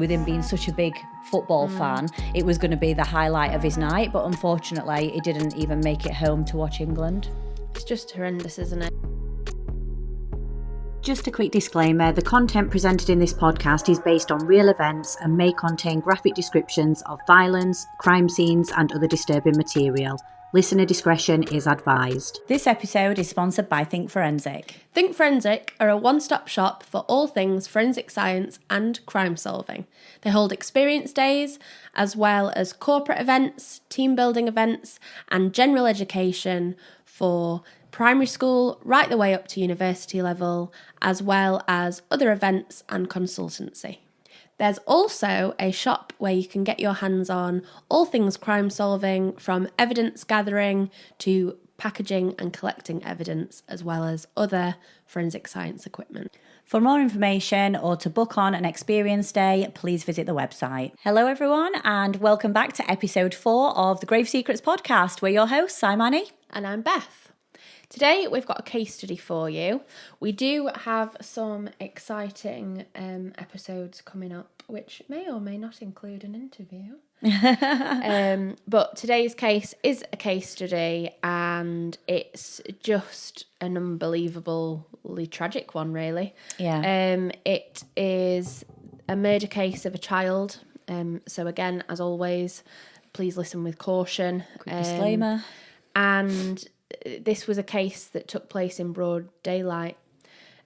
With him being such a big football fan, it was going to be the highlight of his night, but unfortunately he didn't even make it home to watch England. It's just horrendous, isn't it? Just a quick disclaimer, the content presented in this podcast is based on real events and may contain graphic descriptions of violence, crime scenes and other disturbing material. Listener discretion is advised. This episode is sponsored by Think Forensic. Think Forensic are a one-stop shop for all things forensic science and crime solving. They hold experience days, as well as corporate events, team building events, and general education for primary school right the way up to university level, as well as other events and consultancy. There's also a shop where you can get your hands on all things crime solving, from evidence gathering to packaging and collecting evidence, as well as other forensic science equipment. For more information or to book on an experience day, please visit the website. Hello everyone and welcome back to episode 4 of the Grave Secrets podcast. We're your hosts, I'm Annie. And I'm Beth. Today we've got a case study for you. We do have some exciting episodes coming up, which may or may not include an interview. But today's case is a case study, and it's just an unbelievably tragic one, really. Yeah. It is a murder case of a child. So again, as always, please listen with caution. Quick disclaimer. And this was a case that took place in broad daylight.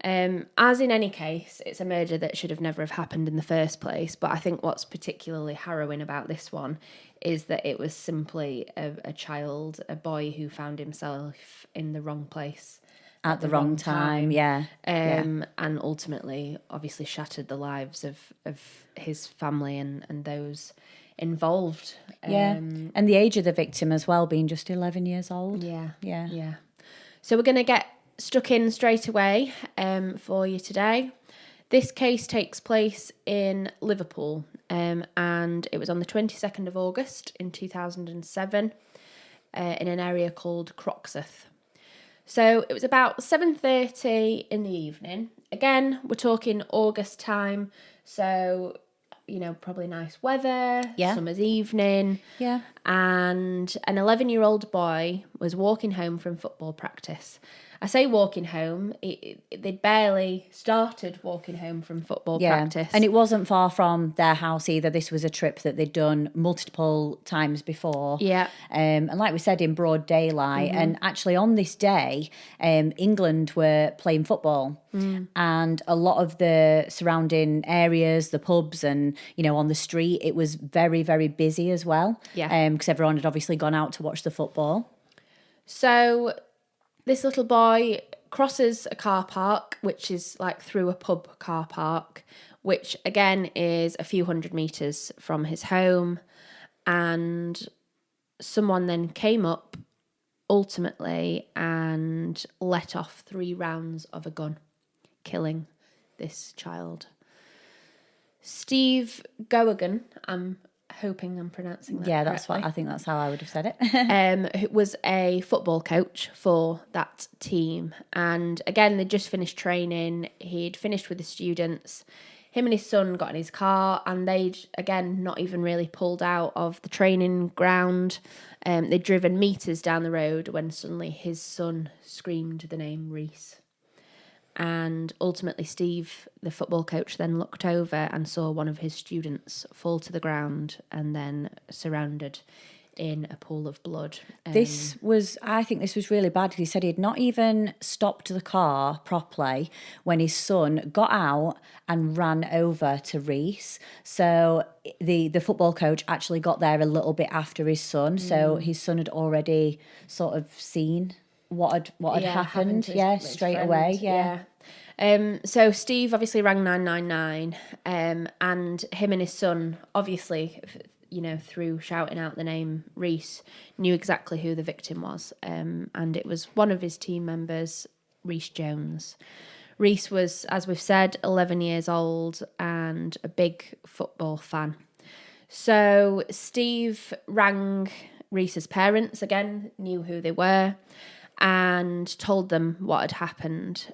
As in any case, it's a murder that should have never have happened in the first place. But I think what's particularly harrowing about this one is that it was simply a child, a boy who found himself in the wrong place At the wrong time, yeah. And ultimately, obviously, shattered the lives of his family and those involved. And the age of the victim as well, being just 11 years old. Yeah. So we're going to get stuck in straight away for you today. This case takes place in Liverpool, and it was on the 22nd of August in 2007 in an area called Croxteth. So it was about 7:30 in the evening. Again, we're talking August time, so probably nice weather, summer's evening. Yeah. And an 11-year-old boy was walking home from football practice. I say walking home, they'd barely started walking home from football practice. And it wasn't far from their house either. This was a trip that they'd done multiple times before. Yeah. And like we said, in broad daylight. And actually on this day, England were playing football. And a lot of the surrounding areas, the pubs and, on the street, it was very, very busy as well. Yeah. Because everyone had obviously gone out to watch the football. So this little boy crosses a car park, which is like through a pub car park, which again is a few hundred metres from his home. And someone then came up ultimately and let off 3 rounds of a gun, killing this child. Steve Goagan, I'm hoping I'm pronouncing that correctly. I think that's how I would have said it. Who was a football coach for that team. And again, they'd just finished training. He'd finished with the students. Him and his son got in his car, and they'd, again, not even really pulled out of the training ground. They'd driven metres down the road when suddenly his son screamed the name Rhys. And ultimately Steve, the football coach, then looked over and saw one of his students fall to the ground and then surrounded in a pool of blood. I think this was really bad, because he said he had not even stopped the car properly when his son got out and ran over to Rhys. So the football coach actually got there a little bit after his son. So his son had already sort of seen what had happened straight away. So Steve obviously rang 999, and him and his son, obviously, through shouting out the name Rhys, knew exactly who the victim was, and it was one of his team members, Rhys Jones. Rhys was, as we've said, 11 years old and a big football fan. So Steve rang Rhys's parents, again, knew who they were, and told them what had happened.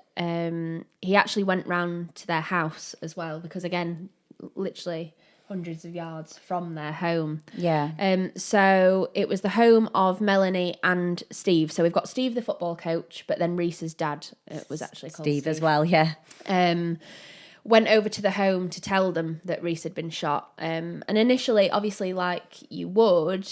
He actually went round to their house as well, because again, literally hundreds of yards from their home. Yeah. So it was the home of Melanie and Steve. So we've got Steve, the football coach, but then Rhys's dad was actually called Steve as well, yeah. Went over to the home to tell them that Rhys had been shot. And initially, obviously, like you would,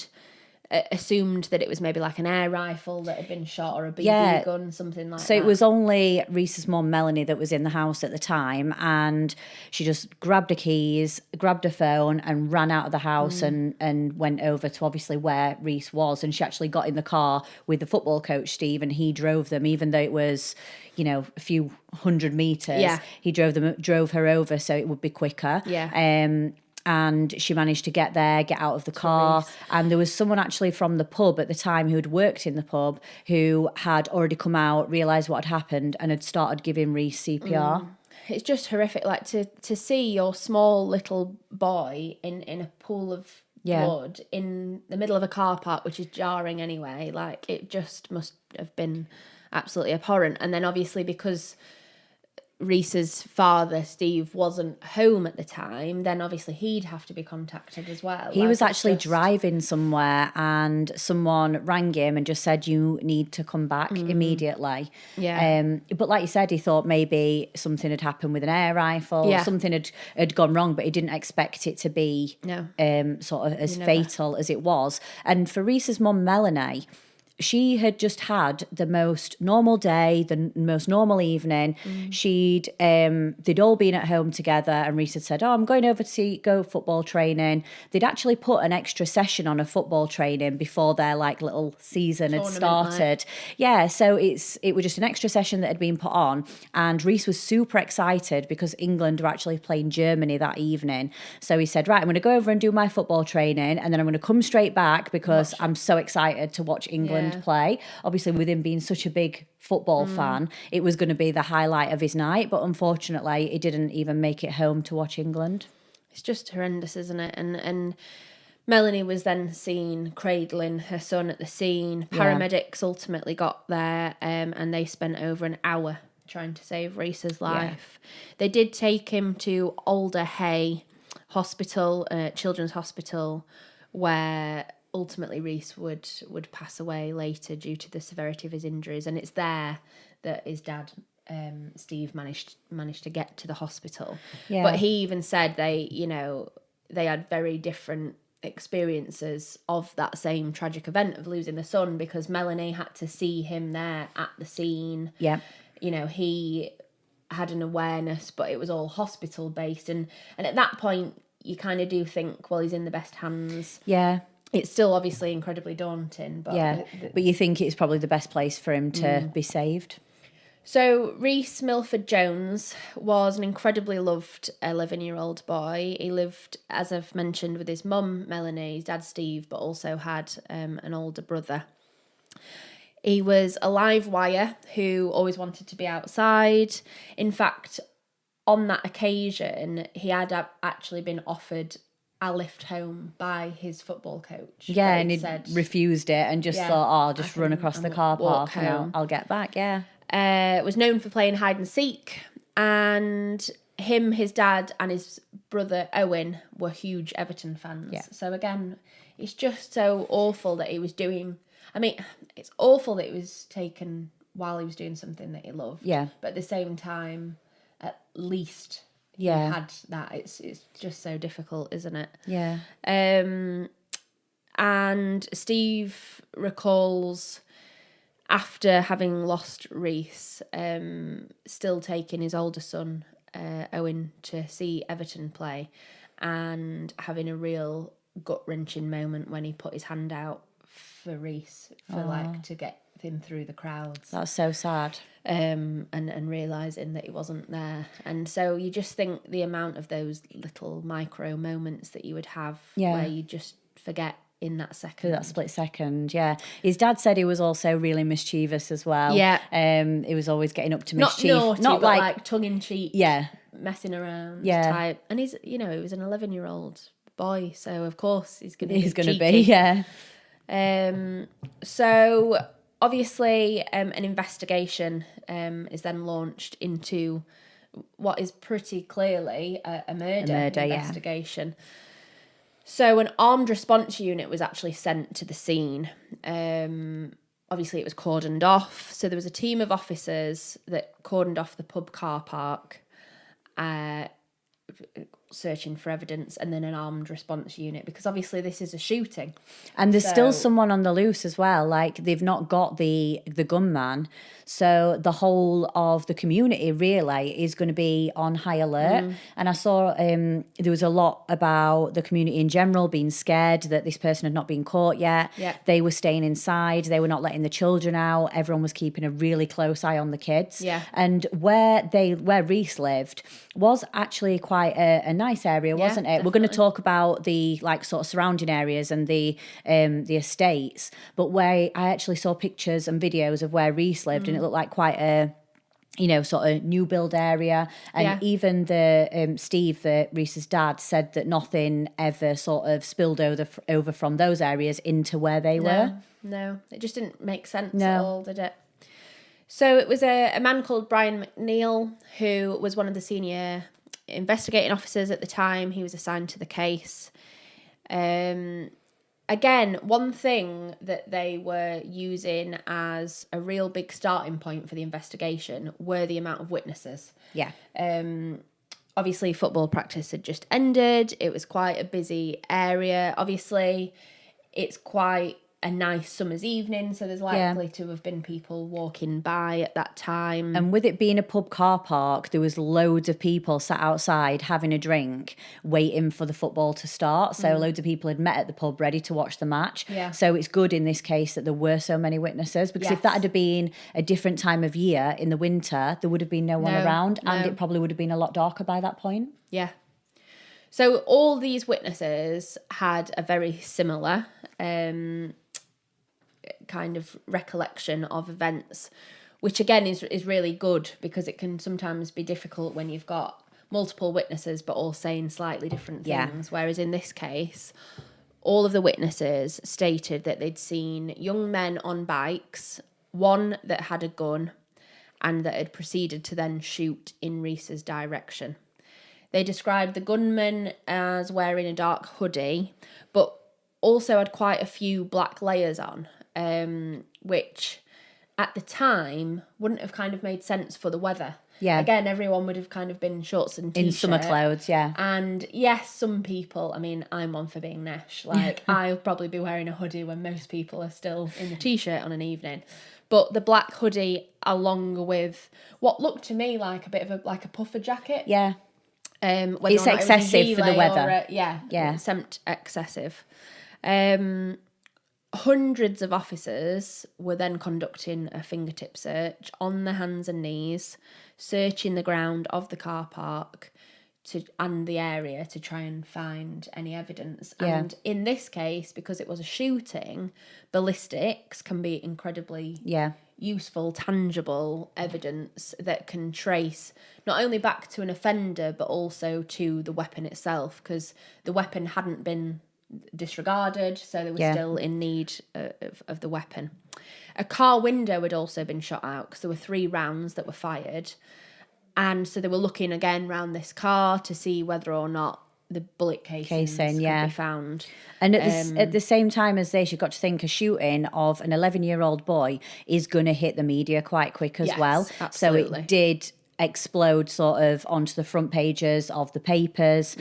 assumed that it was maybe like an air rifle that had been shot or a BB gun, something like that. So it was only Rhys's mum, Melanie, that was in the house at the time, and she just grabbed her keys, grabbed her phone, and ran out of the house and went over to obviously where Rhys was. And she actually got in the car with the football coach, Steve, and he drove them, even though it was, a few hundred meters. Yeah. He drove her over so it would be quicker. Yeah. And she managed to get out of the car. And there was someone actually from the pub at the time who had worked in the pub who had already come out, realised what had happened, and had started giving Rhys CPR. It's just horrific, like to see your small little boy in a pool of blood in the middle of a car park, which is jarring anyway. Like, it just must have been absolutely abhorrent. And then obviously because Rhys's father, Steve, wasn't home at the time, then obviously he'd have to be contacted as well. He was actually driving somewhere and someone rang him and just said, you need to come back immediately. Yeah. But like you said, he thought maybe something had happened with an air rifle, something had gone wrong, but he didn't expect it to be sort of as fatal as it was. And for Rhys's mum, Melanie, she had just had the most normal day, the most normal evening. They'd all been at home together, and Rhys had said, I'm going over to go football training. They'd actually put an extra session on a football training before their like little season had started. Yeah, so it was just an extra session that had been put on, and Rhys was super excited because England were actually playing Germany that evening. So he said, right, I'm going to go over and do my football training, and then I'm going to come straight back because I'm so excited to watch England play. Obviously, with him being such a big football fan, it was going to be the highlight of his night, but unfortunately he didn't even make it home to watch England. It's just horrendous, isn't it? And Melanie was then seen cradling her son at the scene. Paramedics ultimately got there, and they spent over an hour trying to save Rhys's life. They did take him to Alder Hey Hospital, Children's Hospital, where ultimately Rhys would pass away later due to the severity of his injuries, and it's there that his dad Steve managed to get to the hospital. But he even said they had very different experiences of that same tragic event of losing the son, because Melanie had to see him there at the scene. He had an awareness, but it was all hospital based, and at that point you kind of do think, well, he's in the best hands. It's still obviously incredibly daunting, but but you think it's probably the best place for him to be saved. So Rhys Milford Jones was an incredibly loved 11-year-old boy. He lived, as I've mentioned, with his mum Melanie, his dad Steve, but also had an older brother. He was a live wire who always wanted to be outside. In fact, on that occasion, he had actually been offered a lift home by his football coach. And he refused it and just thought, I'll just run across the car park and I'll get back, was known for playing hide and seek, and him, his dad and his brother Owen were huge Everton fans. So again, it's just so awful that he was doing, it's awful that it was taken while he was doing something that he loved. But at the same time, at least he had that. It's just so difficult, isn't it? And Steve recalls, after having lost Rhys, still taking his older son Owen to see Everton play, and having a real gut-wrenching moment when he put his hand out for Rhys to get him through the crowds. That's so sad. And realising that he wasn't there. And so you just think the amount of those little micro moments that you would have where you just forget in that second. For that split second, His dad said he was also really mischievous as well. He was always getting up to mischief. Not naughty, but like tongue-in-cheek. Messing around type. And he's, he was an 11-year-old boy, so of course he's going to be. So obviously an investigation is then launched into what is pretty clearly a murder investigation. Yeah. So an armed response unit was actually sent to the scene. Obviously, it was cordoned off. So there was a team of officers that cordoned off the pub car park, searching for evidence, and then an armed response unit, because obviously this is a shooting. And there's still someone on the loose as well. Like, they've not got the gunman. So the whole of the community really is going to be on high alert. And I saw there was a lot about the community in general being scared that this person had not been caught yet. Yeah. They were staying inside. They were not letting the children out. Everyone was keeping a really close eye on the kids. Yeah. And where Rhys lived was actually quite a nice area, wasn't it? Definitely. We're going to talk about the like sort of surrounding areas and the estates, but where I actually saw pictures and videos of where Rhys lived, and it looked like quite a sort of new build area. And even the Steve, Rhys's dad, said that nothing ever sort of spilled over from those areas into where they were. No, it just didn't make sense at all, did it? So it was a man called Brian McNeil, who was one of the senior investigating officers at the time. He was assigned to the case. Again, one thing that they were using as a real big starting point for the investigation were the amount of witnesses. Yeah. Obviously, football practice had just ended. It was quite a busy area. Obviously, it's quite a nice summer's evening, so there's likely to have been people walking by at that time. And with it being a pub car park, there was loads of people sat outside having a drink, waiting for the football to start. So loads of people had met at the pub ready to watch the match. Yeah. So it's good in this case that there were so many witnesses, because if that had been a different time of year in the winter, there would have been no one around, and it probably would have been a lot darker by that point. Yeah. So all these witnesses had a very similar kind of recollection of events, which again is really good, because it can sometimes be difficult when you've got multiple witnesses but all saying slightly different things. Whereas in this case, all of the witnesses stated that they'd seen young men on bikes, one that had a gun, and that had proceeded to then shoot in Rhys's direction. They described the gunman as wearing a dark hoodie, but also had quite a few black layers on, which at the time wouldn't have kind of made sense for the weather. Yeah. Again, everyone would have kind of been shorts and t-shirt. In summer clothes, yeah. And yes, some people, I mean, I'm one for being nesh. Like, I'll probably be wearing a hoodie when most people are still in the t-shirt on an evening. But the black hoodie, along with what looked to me like a bit of a puffer jacket. Yeah. It's excessive for the weather. It seemed excessive. Hundreds of officers were then conducting a fingertip search on their hands and knees, searching the ground of the car park and the area to try and find any evidence. Yeah. And in this case, because it was a shooting, ballistics can be incredibly useful, tangible evidence that can trace not only back to an offender but also to the weapon itself, because the weapon hadn't been disregarded, so they were still in need of the weapon. A car window had also been shot out, because there were 3 rounds that were fired, and so they were looking again round this car to see whether or not the bullet casings could be found. And at the same time as this, you've got to think a shooting of an 11-year-old boy is going to hit the media quite quick as well. Absolutely. So it did explode sort of onto the front pages of the papers.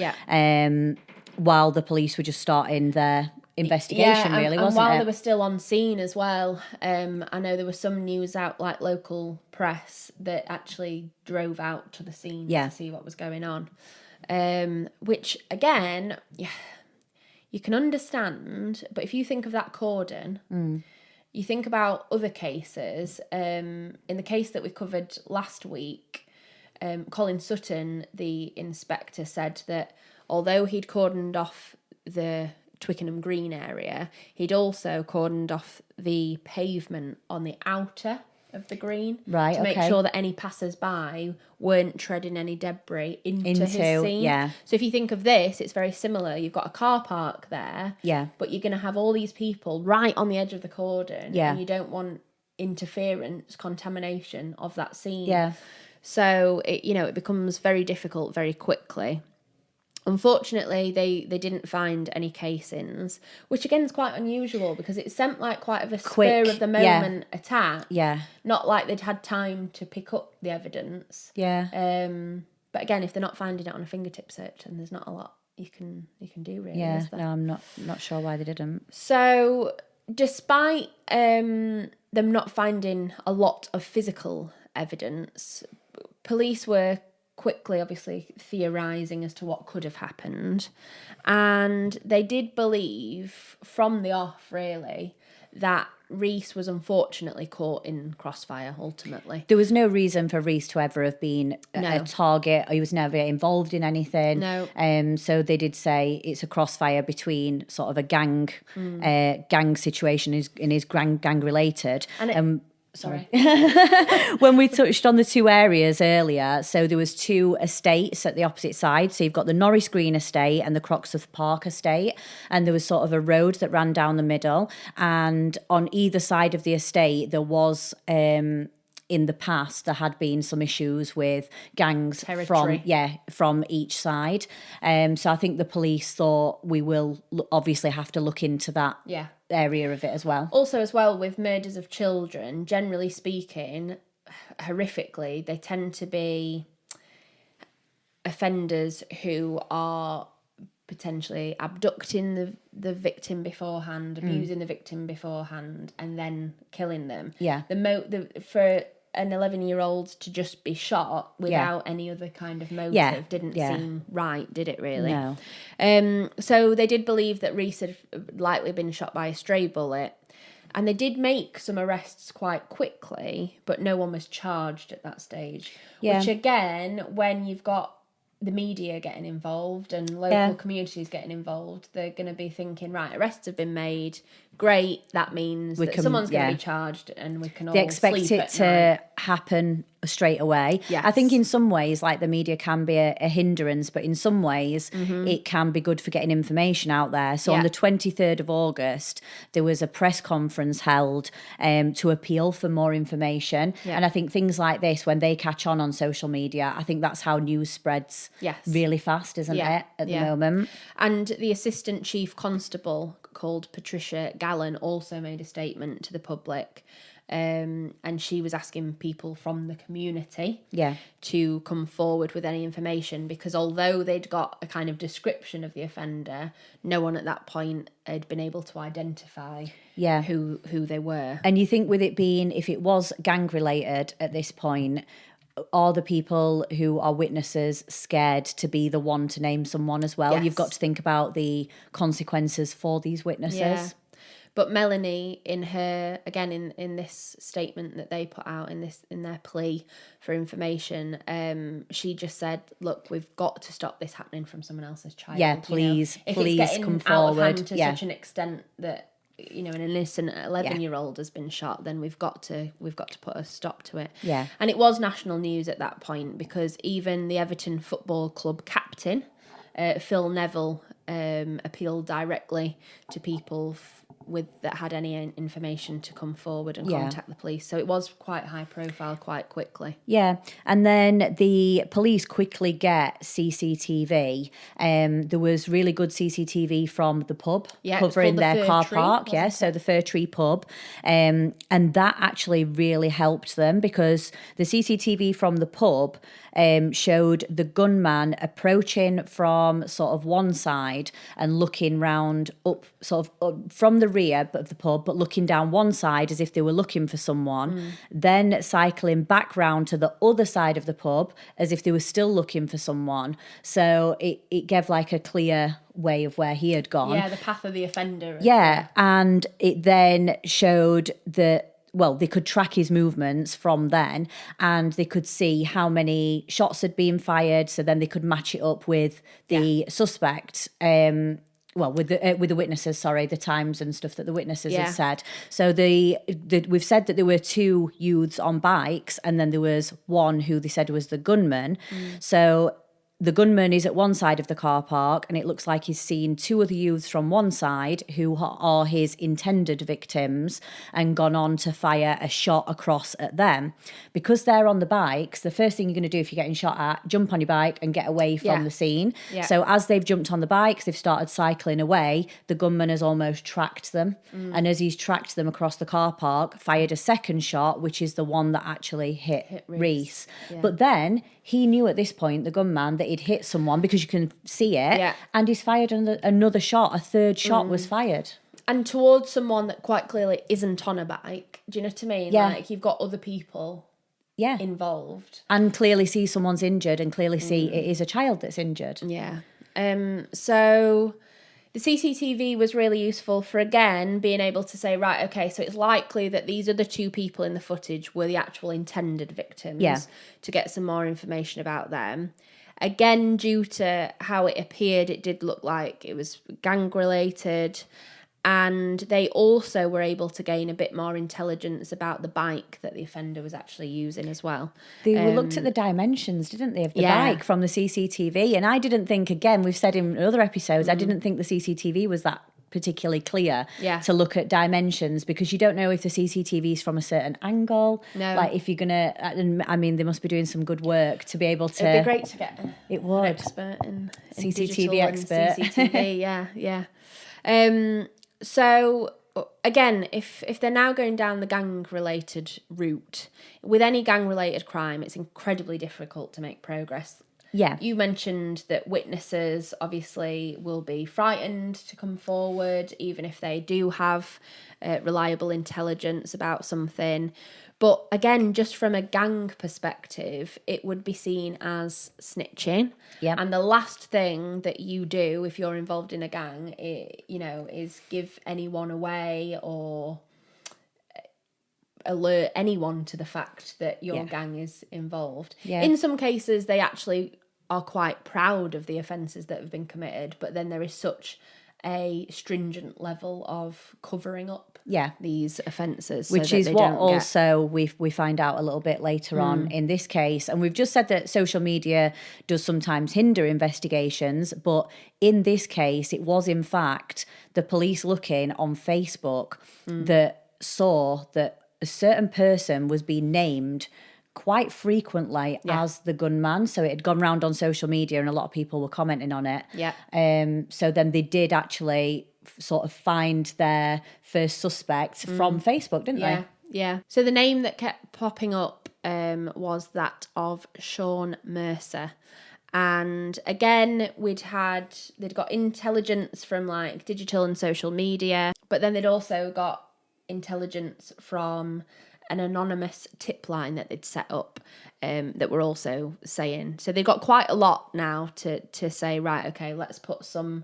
While the police were just starting their investigation, really, wasn't it? And while they were still on scene as well, I know there was some news out, like local press, that actually drove out to the scene to see what was going on. Which, again, you can understand, but if you think of that cordon, you think about other cases. In the case that we covered last week, Colin Sutton, the inspector, said that although he'd cordoned off the Twickenham Green area, he'd also cordoned off the pavement on the outer of the green to make sure that any passers-by weren't treading any debris into his scene. So if you think of this, it's very similar. You've got a car park there, but you're going to have all these people right on the edge of the cordon, and you don't want interference, contamination of that scene. So it becomes very difficult very quickly. Unfortunately, they didn't find any casings, which again is quite unusual because it sent like quite of a Quick, spur of the moment attack. Yeah. Not like they'd had time to pick up the evidence. Yeah. But again, if they're not finding it on a fingertip search, then there's not a lot you can do really. Yeah. Is there? No, I'm not sure why they didn't. So, despite them not finding a lot of physical evidence, police were quickly, obviously, theorising as to what could have happened. And they did believe, from the off, really, that Rhys was unfortunately caught in crossfire, ultimately. There was no reason for Rhys to ever have been a No. target. He was never involved in anything. No. So they did say it's a crossfire between sort of a gang situation in his gang related. And Sorry. When we touched on the two areas earlier, so there was two estates at the opposite side. So you've got the Norris Green estate and the Croxteth Park estate, and there was sort of a road that ran down the middle. And on either side of the estate, there was in the past there had been some issues with gangs from each side. So I think the police thought we will obviously have to look into that. Yeah. Area of it as well. Also, as well, with murders of children, generally speaking, horrifically, they tend to be offenders who are potentially abducting the victim beforehand, abusing the victim beforehand, and then killing them. Yeah. For an 11-year-old to just be shot without any other kind of motive didn't seem right, did it really? No. So they did believe that Rhys had likely been shot by a stray bullet, and they did make some arrests quite quickly, but no one was charged at that stage. Yeah. Which again, when you've got the media getting involved and local communities getting involved, they're going to be thinking, right, arrests have been made. Great, that means someone's going to be charged and we can all sleep at night. They expect it to happen straight away. Yes. I think in some ways, like the media can be a hindrance, but in some ways it can be good for getting information out there. So on the 23rd of August, there was a press conference held to appeal for more information. Yeah. And I think things like this, when they catch on social media, I think that's how news spreads really fast, isn't it, at the moment? And the Assistant Chief Constable called Patricia Gallen also made a statement to the public. And she was asking people from the community to come forward with any information, because although they'd got a kind of description of the offender, no one at that point had been able to identify who they were. And you think with it being, if it was gang related at this point, are the people who are witnesses scared to be the one to name someone as well? Yes. You've got to think about the consequences for these witnesses. Yeah. But Melanie, in this statement that they put out in their plea for information, she just said, "Look, we've got to stop this happening from someone else's child. Yeah, please, if please it's getting come out forward of hand to such an extent that an innocent 11-year-old has been shot, then we've got to put a stop to it." Yeah, and it was national news at that point, because even the Everton Football Club captain, Phil Neville, appealed directly to people that had any information to come forward and contact the police. So it was quite high profile quite quickly. Yeah. And then the police quickly get CCTV. There was really good CCTV from the pub covering their car park. Yeah, so the Fir Tree pub. And that actually really helped them, because the CCTV from the pub showed the gunman approaching from sort of one side and looking round up, sort of from the rear of the pub, but looking down one side as if they were looking for someone, then cycling back round to the other side of the pub as if they were still looking for someone. So it gave like a clear way of where he had gone. Yeah, the path of the offender. Yeah, and it then showed that, well, they could track his movements from then, and they could see how many shots had been fired. So then they could match it up with the suspect. With the witnesses, the times and stuff that the witnesses had said. So we've said that there were two youths on bikes, and then there was one who they said was the gunman. So the gunman is at one side of the car park, and it looks like he's seen two other youths from one side who are his intended victims and gone on to fire a shot across at them. Because they're on the bikes, the first thing you're going to do if you're getting shot at, jump on your bike and get away from the scene. Yeah. So as they've jumped on the bikes, they've started cycling away. The gunman has almost tracked them. And as he's tracked them across the car park, fired a second shot, which is the one that actually hit Rhys. Yeah. But then he knew at this point, the gunman, that he'd hit someone because you can see it. Yeah. And he's fired another shot. A third shot was fired. And towards someone that quite clearly isn't on a bike. Do you know what I mean? Yeah. Like, you've got other people involved. And clearly see someone's injured and clearly see it is a child that's injured. Yeah. So the CCTV was really useful for, again, being able to say, right, okay, so it's likely that these other two people in the footage were the actual intended victims, to get some more information about them. Again, due to how it appeared, it did look like it was gang-related. And they also were able to gain a bit more intelligence about the bike that the offender was actually using as well. They looked at the dimensions, didn't they, of the bike from the CCTV. And I didn't think, again, we've said in other episodes, I didn't think the CCTV was that particularly clear to look at dimensions, because you don't know if the CCTV is from a certain angle. No. Like if you're going to, I mean, they must be doing some good work to be able to. It'd be great to get an expert in CCTV expert. CCTV, yeah. So again, if they're now going down the gang-related route, with any gang-related crime, it's incredibly difficult to make progress. Yeah. You mentioned that witnesses obviously will be frightened to come forward, even if they do have reliable intelligence about something. But again, just from a gang perspective, it would be seen as snitching. Yeah. And the last thing that you do if you're involved in a gang, is give anyone away or alert anyone to the fact that your gang is involved. Yeah. In some cases, they actually are quite proud of the offences that have been committed, but then there is such a stringent level of covering up these offences, which is what also we find out a little bit later on in this case. And we've just said that social media does sometimes hinder investigations, but in this case it was in fact the police looking on Facebook that saw that a certain person was being named quite frequently as the gunman. So it had gone round on social media and a lot of people were commenting on it. Yeah. So then they did actually sort of find their first suspect from Facebook, didn't they? Yeah. So the name that kept popping up was that of Sean Mercer. And again, they'd got intelligence from like digital and social media, but then they'd also got intelligence from an anonymous tip line that they'd set up that were also saying. So they've got quite a lot now to say, right, okay, let's put some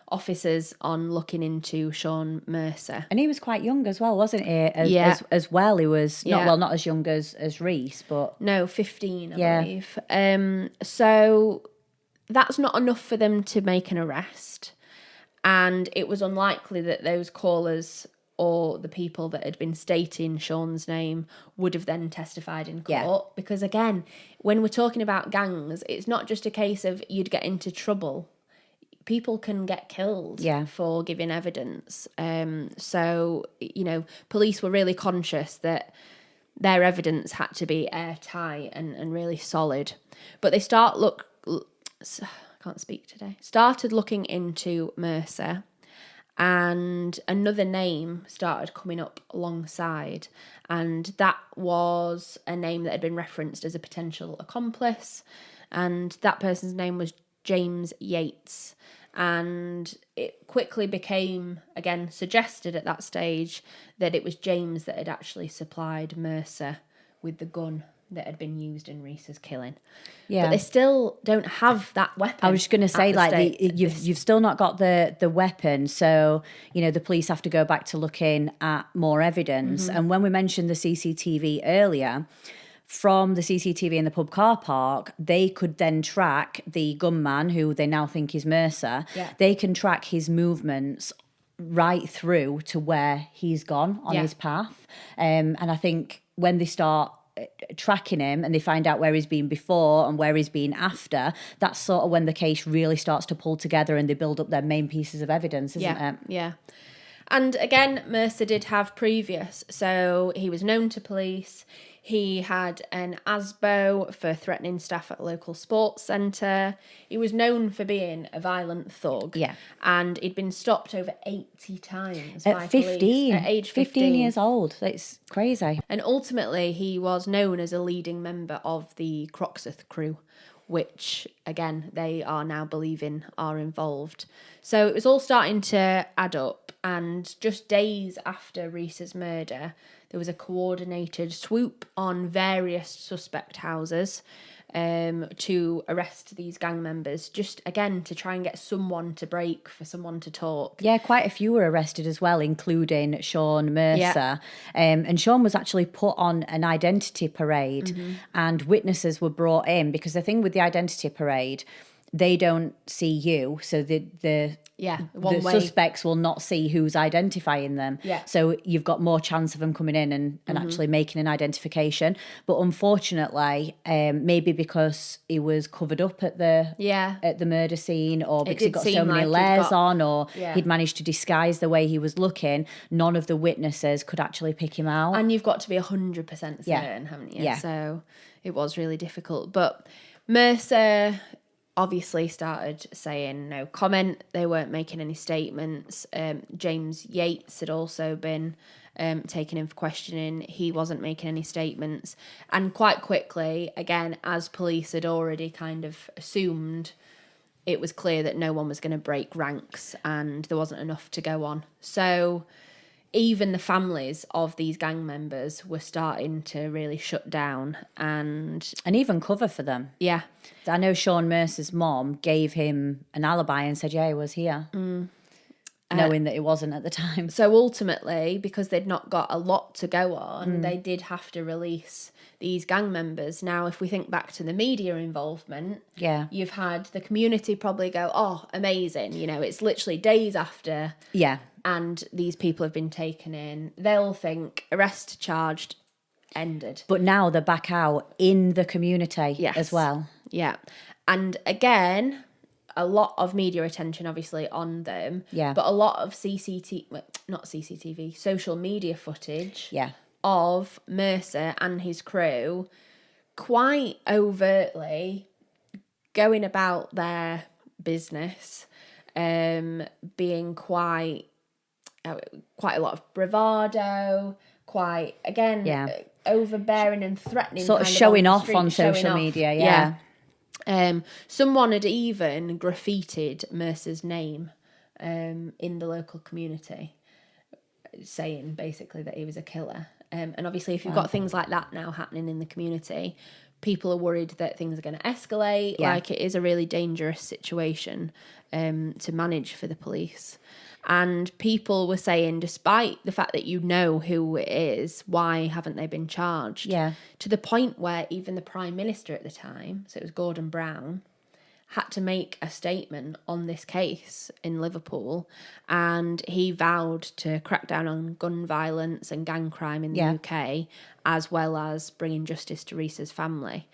officers on looking into Sean Mercer. And he was quite young as well, wasn't he? As well, he was not as young as Rhys, but... No, 15, I believe. So that's not enough for them to make an arrest. And it was unlikely that those callers or the people that had been stating Sean's name would have then testified in court. Because again, when we're talking about gangs, it's not just a case of you'd get into trouble. People can get killed for giving evidence. So, police were really conscious that their evidence had to be airtight and really solid. But they started looking into Mercer, and another name started coming up alongside, and that was a name that had been referenced as a potential accomplice, and that person's name was James Yates. And it quickly became, again, suggested at that stage that it was James that had actually supplied Mercer with the gun that had been used in Rhys's killing. Yeah. But they still don't have that weapon. I was just going to say, you've still not got the weapon, so, the police have to go back to looking at more evidence. And when we mentioned the CCTV earlier, from the CCTV in the pub car park, they could then track the gunman, who they now think is Mercer. Yeah. They can track his movements right through to where he's gone on his path. And I think when they start tracking him and they find out where he's been before and where he's been after, that's sort of when the case really starts to pull together and they build up their main pieces of evidence, isn't it? Yeah. And again, Mercer did have previous. So he was known to police. He had an ASBO for threatening staff at a local sports centre. He was known for being a violent thug. Yeah. And he'd been stopped over 80 times At by 15. police. At age 15. years old. It's crazy. And ultimately, he was known as a leading member of the Croxteth crew, which, again, they are now believing are involved. So it was all starting to add up. And just days after Rhys's murder, there was a coordinated swoop on various suspect houses to arrest these gang members, just, again, to try and get someone to break, for someone to talk. Yeah, quite a few were arrested as well, including Sean Mercer. Yeah. And Sean was actually put on an identity parade and witnesses were brought in, because the thing with the identity parade, they don't see you. So the suspects will not see who's identifying them. Yeah. So you've got more chance of them coming in and actually making an identification. But unfortunately, maybe because he was covered up at the murder scene, or because he got so many layers on, or he'd managed to disguise the way he was looking, none of the witnesses could actually pick him out. And you've got to be 100% certain, haven't you? Yeah. So it was really difficult. But Mercer obviously started saying no comment. They weren't making any statements. James Yates had also been taken in for questioning. He wasn't making any statements. And quite quickly, again, as police had already kind of assumed, it was clear that no one was going to break ranks and there wasn't enough to go on. So even the families of these gang members were starting to really shut down and even cover for them. Yeah. I know Sean Mercer's mom gave him an alibi and said, yeah, he was here, knowing that it wasn't at the time. So ultimately, because they'd not got a lot to go on, they did have to release these gang members. Now, if we think back to the media involvement, you've had the community probably go, oh, amazing, you know, it's literally days after. Yeah. And these people have been taken in. They'll think arrest, charged, ended. But now they're back out in the community as well. Yeah. And again, a lot of media attention obviously on them. Yeah. But a lot of social media footage of Mercer and his crew quite overtly going about their business, being quite a lot of bravado, quite, again, overbearing and threatening. Sort of showing off on social media, yeah. Someone had even graffitied Mercer's name in the local community, saying basically that he was a killer. And obviously, if you've got things like that now happening in the community, people are worried that things are going to escalate. Yeah. Like, it is a really dangerous situation to manage for the police. And people were saying, despite the fact that you know who it is, why haven't they been charged? Yeah. To the point where even the Prime Minister at the time, so it was Gordon Brown, had to make a statement on this case in Liverpool, and he vowed to crack down on gun violence and gang crime in the UK, as well as bringing justice to Rhys's family.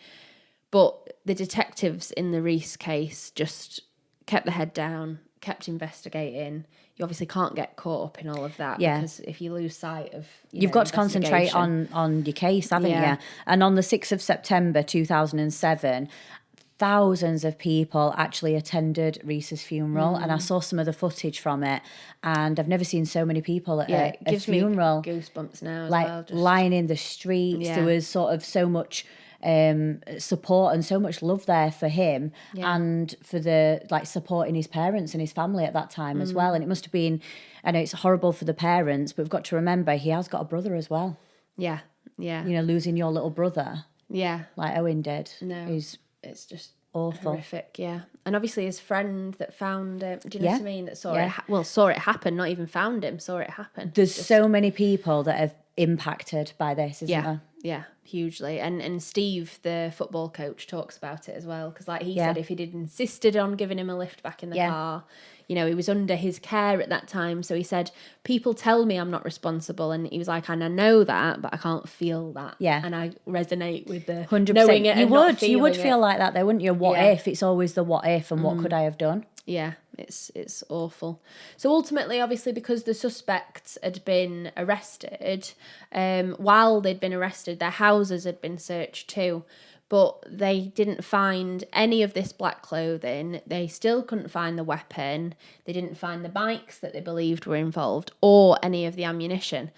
But the detectives in the Rhys case just kept their head down, kept investigating. You obviously can't get caught up in all of that, because if you lose sight of you've got to concentrate on your case, haven't you? And on the 6th of September 2007, thousands of people actually attended Rhys's funeral, and I saw some of the footage from it, and I've never seen so many people at a funeral. Me goosebumps now, as like well. Just lying in the streets. There was sort of so much support and so much love there for him, and for the supporting his parents and his family at that time as well. And it must have been, I know it's horrible for the parents, but we've got to remember he has got a brother as well. You know, losing your little brother like Owen did. It's just awful, horrific. And obviously his friend that found him, do you know what I mean, that saw it happen, not even found him, saw it happen. There's so many people that have impacted by this, isn't there? Yeah, hugely. And Steve, the football coach, talks about it as well. Because like he said, if he'd insisted on giving him a lift back in the car, you know, he was under his care at that time. So he said, people tell me I'm not responsible. And he was like, and I know that, but I can't feel that. Yeah. And I resonate with the 100%. knowing it and not feeling you would it. feel like that though, wouldn't you? What if? It's always the what if and what could I have done? Yeah, it's awful. So ultimately, obviously, because the suspects had been arrested, while they'd been arrested, their houses had been searched too, but they didn't find any of this black clothing. They still couldn't find the weapon. They didn't find the bikes that they believed were involved or any of the ammunition.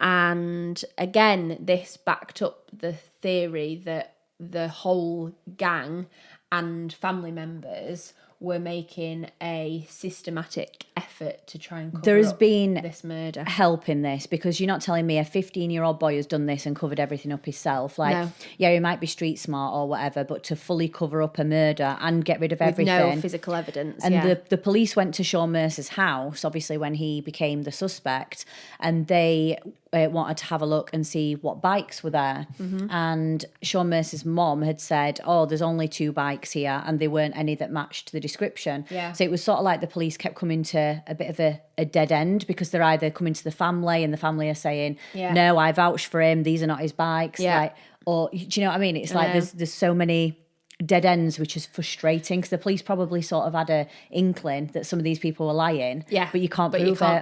And again, this backed up the theory that the whole gang and family members were making a systematic effort to try and cover up this murder. Help in this, because you're not telling me a 15-year-old boy has done this and covered everything up himself. Like, No. yeah, he might be street smart or whatever, but to fully cover up a murder and get rid of everything. With no physical evidence. And the police went to Sean Mercer's house, obviously, when he became the suspect, and they wanted to have a look and see what bikes were there. And Sean Mercer's mom had said, oh, there's only 2 bikes here, and there weren't any that matched the description. So it was sort of like the police kept coming to a bit of a dead end, because they're either coming to the family and the family are saying, no, I vouched for him, these are not his bikes. Like, or, do you know what I mean? It's like there's so many dead ends, which is frustrating, because the police probably sort of had a inkling that some of these people were lying. But you can't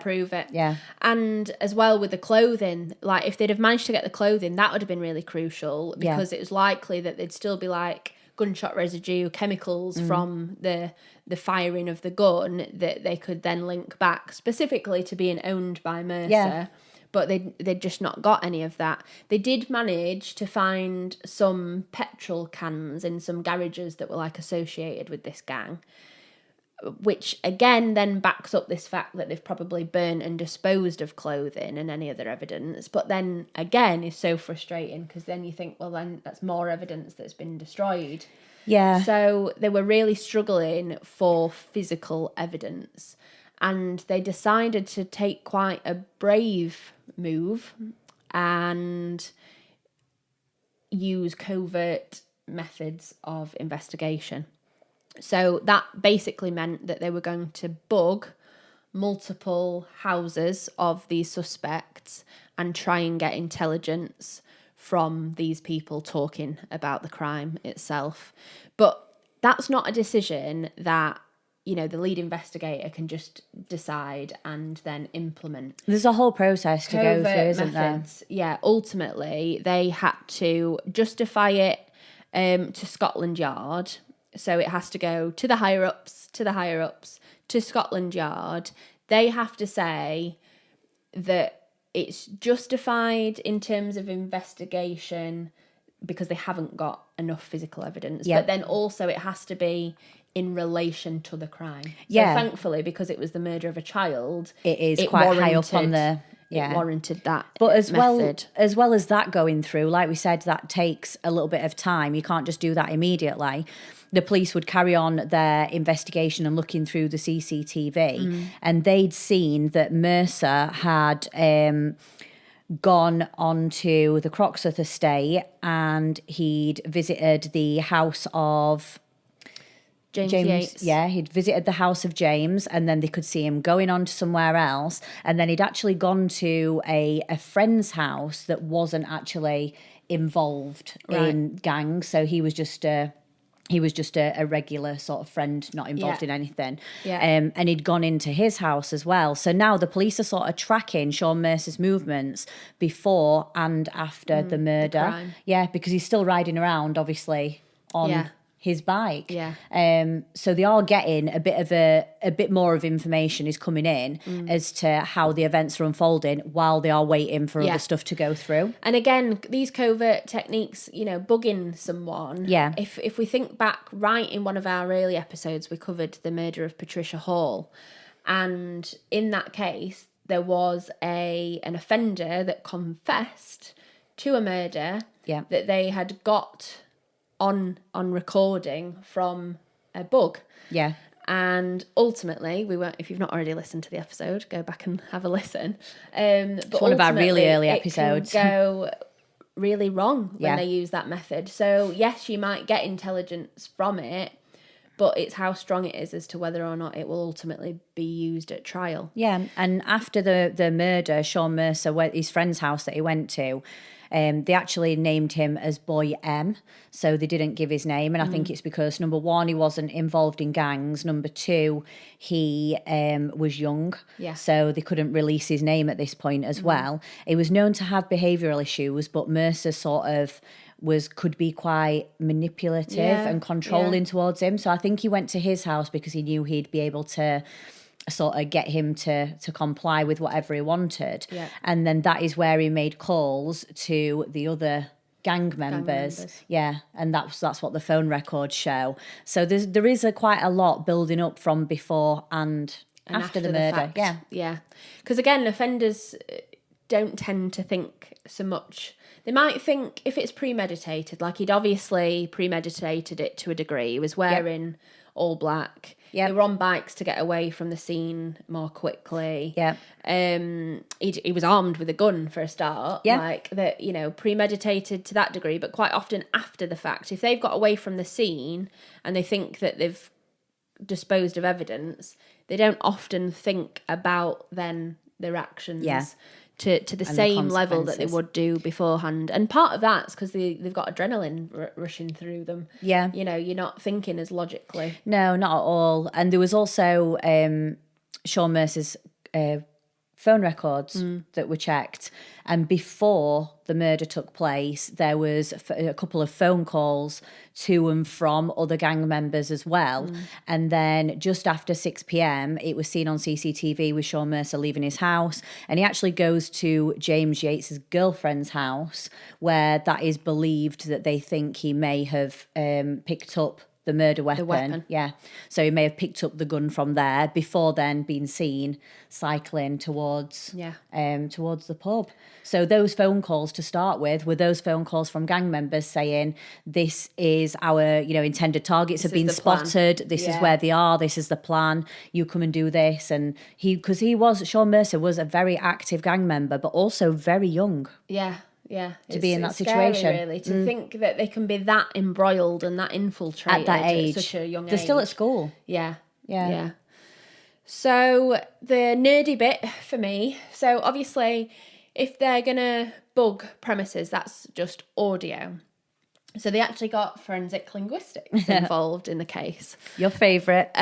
prove it. Yeah. And as well with the clothing, like if they'd have managed to get the clothing, that would have been really crucial, because it was likely that there'd still be like gunshot residue, chemicals from the firing of the gun that they could then link back specifically to being owned by Mercer. But they'd just not got any of that. They did manage to find some petrol cans in some garages that were like associated with this gang, which again then backs up this fact that they've probably burnt and disposed of clothing and any other evidence. But then again is so frustrating, because then you think, well, then that's more evidence that's been destroyed. So they were really struggling for physical evidence, and they decided to take quite a brave move and use covert methods of investigation. So that basically meant that they were going to bug multiple houses of these suspects and try and get intelligence from these people talking about the crime itself. But that's not a decision that, you know, the lead investigator can just decide and then implement. There's a whole process to go through, isn't there? Yeah, ultimately they had to justify it to Scotland Yard. So it has to go to the higher ups, to Scotland Yard. They have to say that it's justified in terms of investigation because they haven't got enough physical evidence. But then also it has to be in relation to the crime. So thankfully, because it was the murder of a child, it quite high up on the... It warranted that. But as method. well as that going through, like we said, that takes a little bit of time. You can't just do that immediately. The police would carry on their investigation and looking through the CCTV, and they'd seen that Mercer had gone onto the Croxteth estate, and he'd visited the house of James Yates. Yeah, he'd visited the house of James, and then they could see him going on to somewhere else, and then he'd actually gone to a friend's house that wasn't actually involved in gangs, so he was just a regular sort of friend, not involved in anything. And he'd gone into his house as well. So now the police are sort of tracking Sean Mercer's movements before and after the murder. Because he's still riding around, obviously, on his bike. So they are getting a bit more of information is coming in as to how the events are unfolding while they are waiting for other stuff to go through. And again, these covert techniques, you know, bugging someone. If we think back right in one of our early episodes, we covered the murder of Patricia Hall. And in that case, there was an offender that confessed to a murder that they had got on recording from a bug. And ultimately, we won't. If you've not already listened to the episode, go back and have a listen. But it's one of our really early episodes. It can go really wrong when Yeah. they use that method. So yes, you might get intelligence from it, but it's how strong it is as to whether or not it will ultimately be used at trial. Yeah, and after the murder, Sean Mercer went his friend's house that he went to. They actually named him as Boy M, so they didn't give his name, and I think it's because number one, he wasn't involved in gangs. Number two, he was young, Yeah. so they couldn't release his name at this point as well. He was known to have behavioural issues, but Mercer sort of could be quite manipulative and controlling towards him. So I think he went to his house because he knew he'd be able to sort of get him to comply with whatever he wanted. Yeah. And then that is where he made calls to the other gang members. Yeah, and that's what the phone records show. So there is quite a lot building up from before and after the murder. fact. Yeah. Yeah. Because again, offenders don't tend to think so much. They might think if it's premeditated, like he'd obviously premeditated it to a degree. He was wearing all black. Yep. They were on bikes to get away from the scene more quickly. Yeah. He was armed with a gun for a start. Yeah. Like that, premeditated to that degree, but quite often after the fact, if they've got away from the scene and they think that they've disposed of evidence, they don't often think about then their actions. Yeah. To the same level that they consequences. would do beforehand. And part of that's because they've got adrenaline rushing through them. Yeah. You're not thinking as logically. No, not at all. And there was also Sean Mercer's phone records that were checked. And before the murder took place, there was a couple of phone calls to and from other gang members as well. And then just after 6 p.m, it was seen on CCTV with Sean Mercer leaving his house. And he actually goes to James Yates's girlfriend's house, where that is believed that they think he may have picked up the murder weapon. Yeah. So he may have picked up the gun from there before then being seen cycling towards towards the pub. So those phone calls to start with were those phone calls from gang members saying, this is our, intended targets have been spotted. This is where they are. This is the plan. You come and do this. And Sean Mercer was a very active gang member, but also very young. Yeah. Yeah, to be in that scary, situation. really, to think that they can be that embroiled and that infiltrated At that age. at such a young age. They're still at school. Yeah. So the nerdy bit for me. So obviously, if they're gonna bug premises, that's just audio. So they actually got forensic linguistics involved in the case. Your favourite.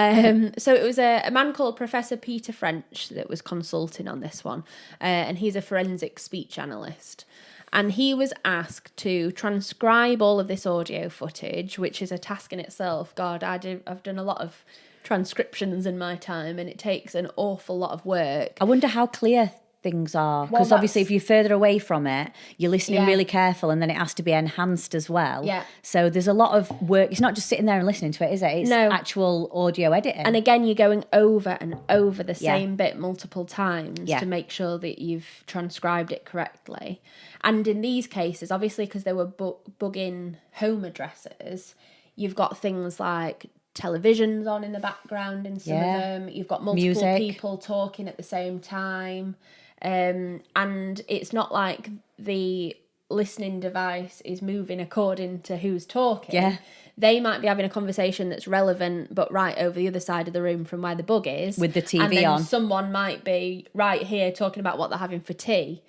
So it was a man called Professor Peter French that was consulting on this one, and he's a forensic speech analyst. And he was asked to transcribe all of this audio footage, which is a task in itself. God, I've done a lot of transcriptions in my time, and it takes an awful lot of work. I wonder how clear things are, because obviously if you're further away from it, you're listening really careful, and then it has to be enhanced as well. Yeah. So there's a lot of work. It's not just sitting there and listening to it, is it? It's actual audio editing. And again, you're going over and over the same bit multiple times to make sure that you've transcribed it correctly. And in these cases, obviously, because they were bugging home addresses, you've got things like televisions on in the background in some of them. You've got multiple people talking at the same time. And it's not like the listening device is moving according to who's talking. Yeah. They might be having a conversation that's relevant, but right over the other side of the room from where the bug is. With the TV and then on. Someone might be right here talking about what they're having for tea.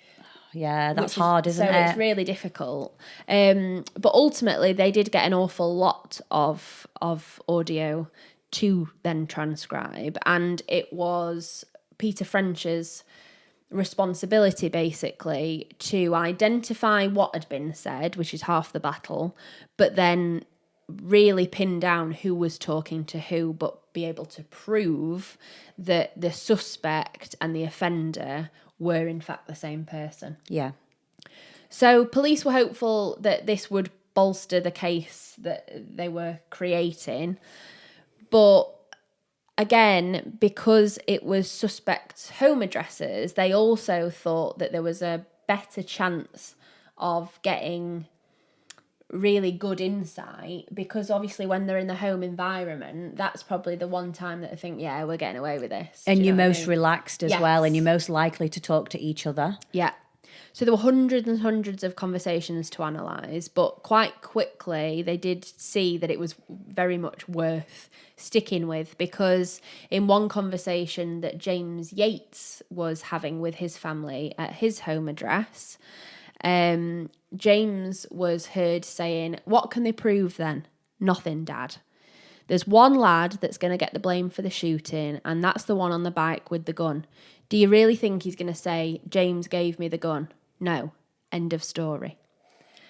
Yeah, that's hard, isn't it? So it's really difficult. But ultimately, they did get an awful lot of audio to then transcribe. And it was Peter French's responsibility, basically, to identify what had been said, which is half the battle, but then really pin down who was talking to who, but be able to prove that the suspect and the offender were in fact the same person. Yeah. So police were hopeful that this would bolster the case that they were creating. But again, because it was suspects' home addresses, they also thought that there was a better chance of getting really good insight, because obviously when they're in the home environment, that's probably the one time that I think, yeah, we're getting away with this. And you're most relaxed as well, and you're most likely to talk to each other. Yeah. So there were hundreds and hundreds of conversations to analyse, but quite quickly they did see that it was very much worth sticking with, because in one conversation that James Yates was having with his family at his home address, James was heard saying, "What can they prove then? Nothing, Dad. There's one lad that's going to get the blame for the shooting, and that's the one on the bike with the gun. Do you really think he's going to say, James gave me the gun? No. End of story."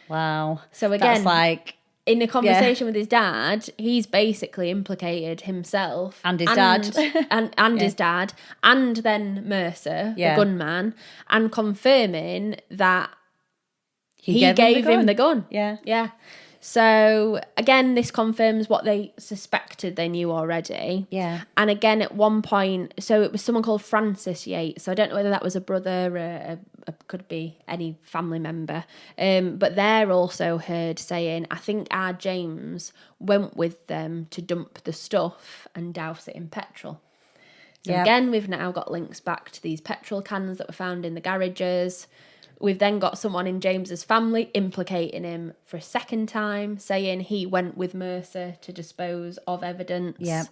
Wow. So again, that's like, in the conversation with his dad, he's basically implicated himself and his dad and his dad, and then Mercer, the gunman, and confirming that he gave him the gun. Yeah. So again, this confirms what they suspected they knew already. Yeah. And again, at one point, so it was someone called Francis Yates. So I don't know whether that was a brother or could be any family member. But they're also heard saying, "I think our James went with them to dump the stuff and douse it in petrol." So again, we've now got links back to these petrol cans that were found in the garages. We've then got someone in James's family implicating him for a second time, saying he went with Mercer to dispose of evidence. Yeah.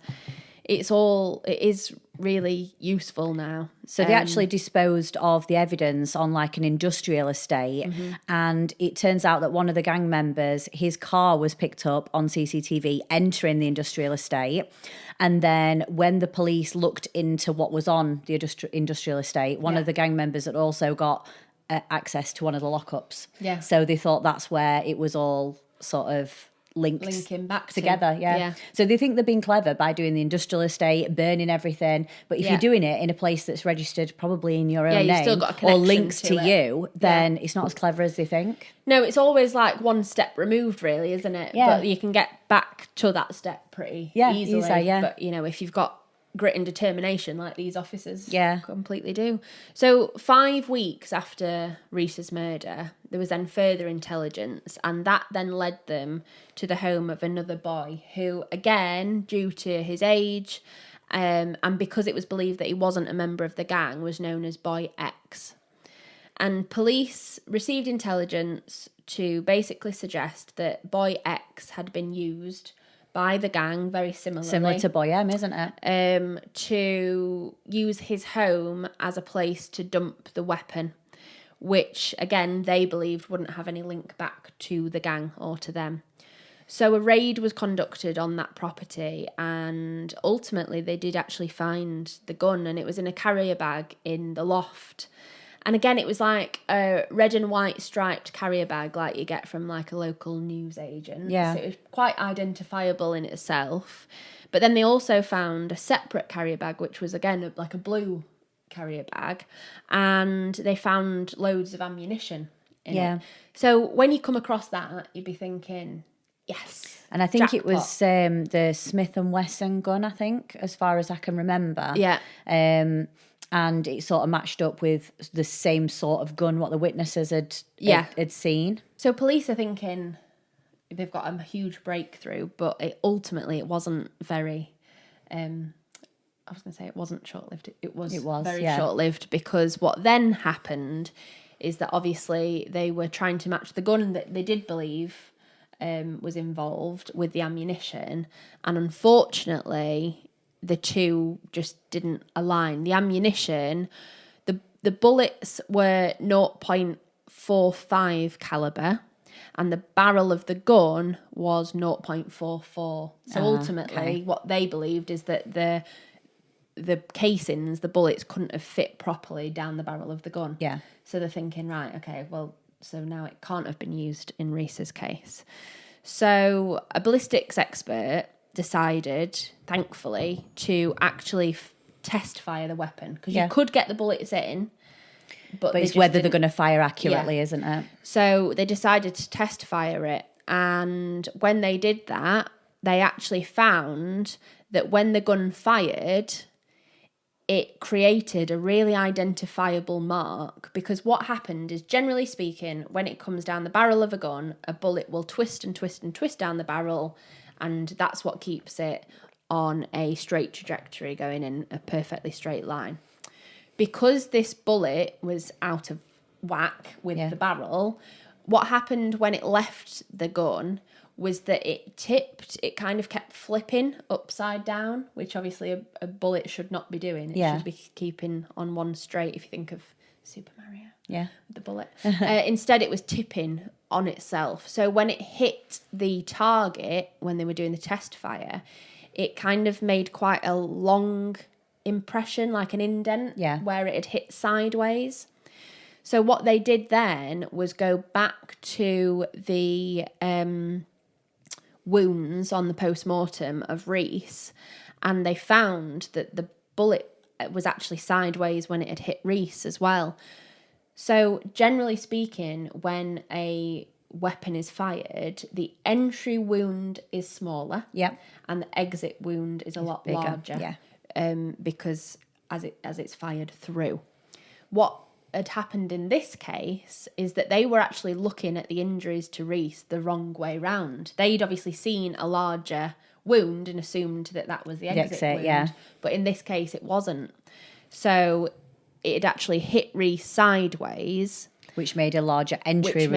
It is really useful now. So they actually disposed of the evidence on like an industrial estate, and it turns out that one of the gang members, his car was picked up on CCTV entering the industrial estate. And then when the police looked into what was on the industrial estate, one of the gang members had also got access to one of the lockups. Yeah. So they thought that's where it was all sort of linking back together. Yeah. So they think they're being clever by doing the industrial estate, burning everything. But if you're doing it in a place that's registered probably in your own name still got a or linked to it. You, then it's not as clever as they think. No, it's always like one step removed, really, isn't it? Yeah. But you can get back to that step pretty easily. But, if you've got grit and determination like these officers completely do. So 5 weeks after Rhys's murder, there was then further intelligence, and that then led them to the home of another boy who, again, due to his age and because it was believed that he wasn't a member of the gang, was known as Boy X. And police received intelligence to basically suggest that Boy X had been used by the gang, very similarly. Similar to Boy M, isn't it? To use his home as a place to dump the weapon, which, again, they believed wouldn't have any link back to the gang or to them. So a raid was conducted on that property, and ultimately they did actually find the gun, and it was in a carrier bag in the loft. And again, it was like a red and white striped carrier bag like you get from like a local newsagent. Yeah. So it was quite identifiable in itself. But then they also found a separate carrier bag, which was, again, like a blue carrier bag. And they found loads of ammunition in it. So when you come across that, you'd be thinking, yes. And I think jackpot. It was the Smith & Wesson gun, I think, as far as I can remember. Yeah. And it sort of matched up with the same sort of gun what the witnesses had seen. So police are thinking they've got a huge breakthrough, but ultimately it wasn't very... I was going to say it wasn't short-lived. It was very short-lived, because what then happened is that obviously they were trying to match the gun that they did believe was involved with the ammunition, and unfortunately the two just didn't align. The ammunition, the bullets were 0.45 caliber, and the barrel of the gun was 0.44. So ultimately, what they believed is that the casings, the bullets, couldn't have fit properly down the barrel of the gun. Yeah. So they're thinking, right, okay, well, so now it can't have been used in Rhys's case. So a ballistics expert decided, thankfully, to actually test fire the weapon, because you could get the bullets in, but it's whether they're going to fire accurately, isn't it? So they decided to test fire it, and when they did that, they actually found that when the gun fired, it created a really identifiable mark, because what happened is, generally speaking, when it comes down the barrel of a gun, a bullet will twist and twist and twist down the barrel, and that's what keeps it on a straight trajectory, going in a perfectly straight line. Because this bullet was out of whack with the barrel. What happened when it left the gun was that it tipped, it kind of kept flipping upside down, which obviously a bullet should not be doing. It should be keeping on one straight, if you think of Super Mario. Yeah. With the bullet. Instead, it was tipping on itself. So when it hit the target, when they were doing the test fire, it kind of made quite a long impression, like an indent, where it had hit sideways. So what they did then was go back to the wounds on the post-mortem of Rhys, and they found that the bullet was actually sideways when it had hit Rhys as well. So generally speaking, when a weapon is fired, the entry wound is smaller, and the exit wound is a lot bigger, larger, because as it's fired through. What had happened in this case is that they were actually looking at the injuries to Rhys the wrong way round. They'd obviously seen a larger wound and assumed that was the exit wound, but in this case it wasn't. So it had actually hit Rhys sideways, which made a larger entry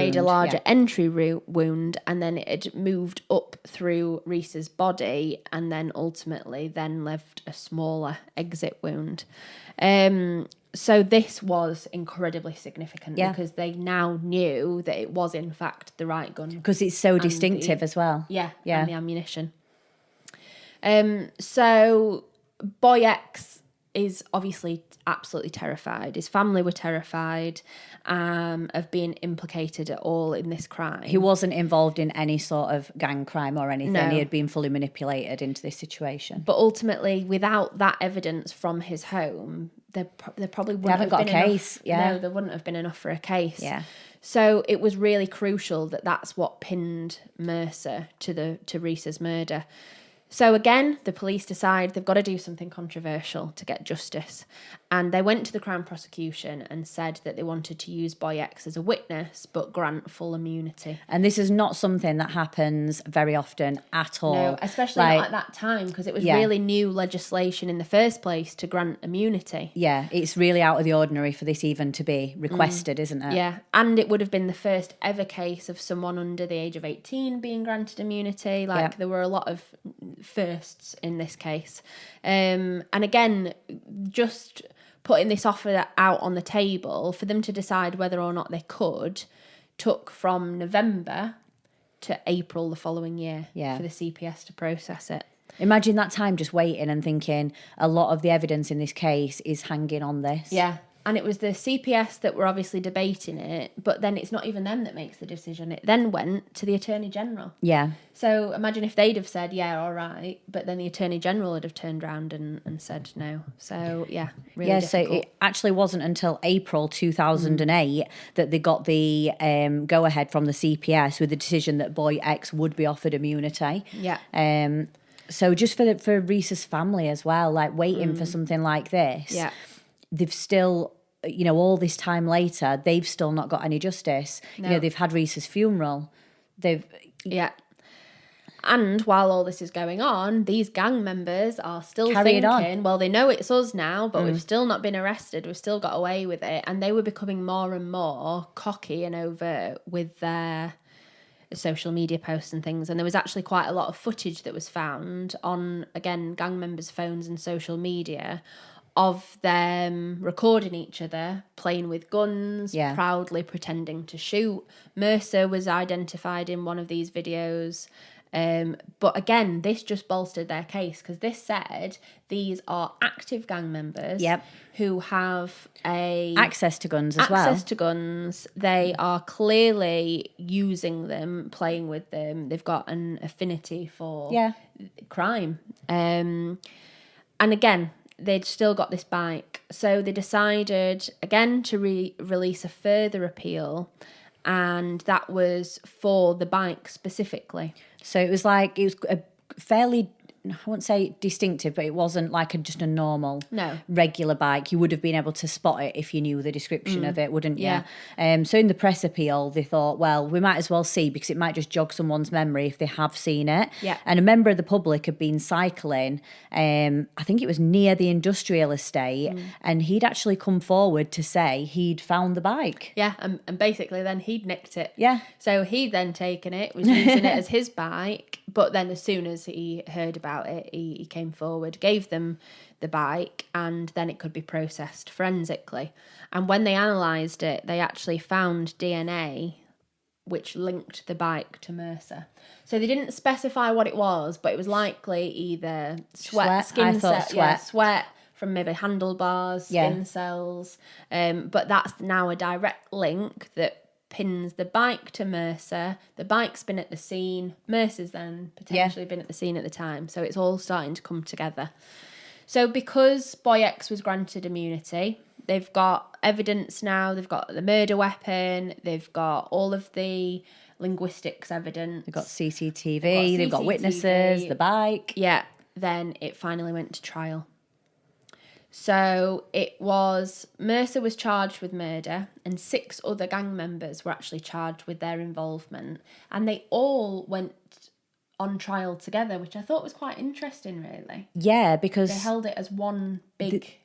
wound, and then it had moved up through Rhys's body, and then ultimately then left a smaller exit wound. So this was incredibly significant because they now knew that it was in fact the right gun. Because it's so distinctive as well. And the ammunition. So Boy X is obviously absolutely terrified. His family were terrified of being implicated at all in this crime. He wasn't involved in any sort of gang crime or anything. No. He had been fully manipulated into this situation. But ultimately, without that evidence from his home, there probably wouldn't have been enough. No, there wouldn't have been enough for a case. Yeah. So it was really crucial that that's what pinned Mercer to Rhys's murder. So again, the police decide they've got to do something controversial to get justice. And they went to the Crown prosecution and said that they wanted to use Boy X as a witness, but grant full immunity. And this is not something that happens very often at all. No, especially not at that time, because it was really new legislation in the first place to grant immunity. Yeah, it's really out of the ordinary for this even to be requested, isn't it? Yeah, and it would have been the first ever case of someone under the age of 18 being granted immunity. There were a lot of firsts in this case. And again, just putting this offer out on the table for them to decide whether or not they could took from November to April the following year for the CPS to process it. Imagine that time just waiting and thinking a lot of the evidence in this case is hanging on this. Yeah. And it was the CPS that were obviously debating it, but then it's not even them that makes the decision. It then went to the Attorney General. Yeah. So imagine if they'd have said, yeah, all right, but then the Attorney General would have turned around and said no. So, yeah, really difficult. So it actually wasn't until April 2008 that they got the go-ahead from the CPS with the decision that Boy X would be offered immunity. Yeah. So just for Rhys's family as well, waiting for something like this, they've still... all this time later, they've still not got any justice. No. They've had Rhys's funeral. And while all this is going on, these gang members are still thinking, well, they know it's us now, but we've still not been arrested. We've still got away with it. And they were becoming more and more cocky and overt with their social media posts and things. And there was actually quite a lot of footage that was found on, again, gang members' phones and social media of them recording each other, playing with guns, proudly pretending to shoot. Mercer was identified in one of these videos. But again, this just bolstered their case because this said these are active gang members who have access to guns as well. Access to guns. They are clearly using them, playing with them. They've got an affinity for crime. And again, they'd still got this bike. So they decided, again, to release a further appeal, and that was for the bike specifically. So it was a fairly wouldn't say distinctive, but it wasn't like just a normal, regular bike. You would have been able to spot it if you knew the description of it, wouldn't you? So in the press appeal, they thought, well, we might as well see, because it might just jog someone's memory if they have seen it. And a member of the public had been cycling, I think it was near the industrial estate, and he'd actually come forward to say he'd found the bike. And basically then he'd nicked it. So he'd then taken it, was using it as his bike, but then as soon as he heard about it, he came forward, gave them the bike, and then it could be processed forensically. And when they analysed it, they actually found DNA which linked the bike to Mercer. So they didn't specify what it was, but it was likely either sweat. Sweat from maybe handlebars, skin cells. But that's now a direct link that pins the bike to Mercer. The bike's been at the scene. Mercer's then potentially been at the scene at the time. So it's all starting to come together. So because Boy X was granted immunity, they've got evidence now. They've got the murder weapon. They've got all of the linguistics evidence. They've got CCTV. They've got witnesses, the bike. Then it finally went to trial. So Mercer was charged with murder, and 6 other gang members were actually charged with their involvement. And they all went on trial together, which I thought was quite interesting, really. Because they held it as one big...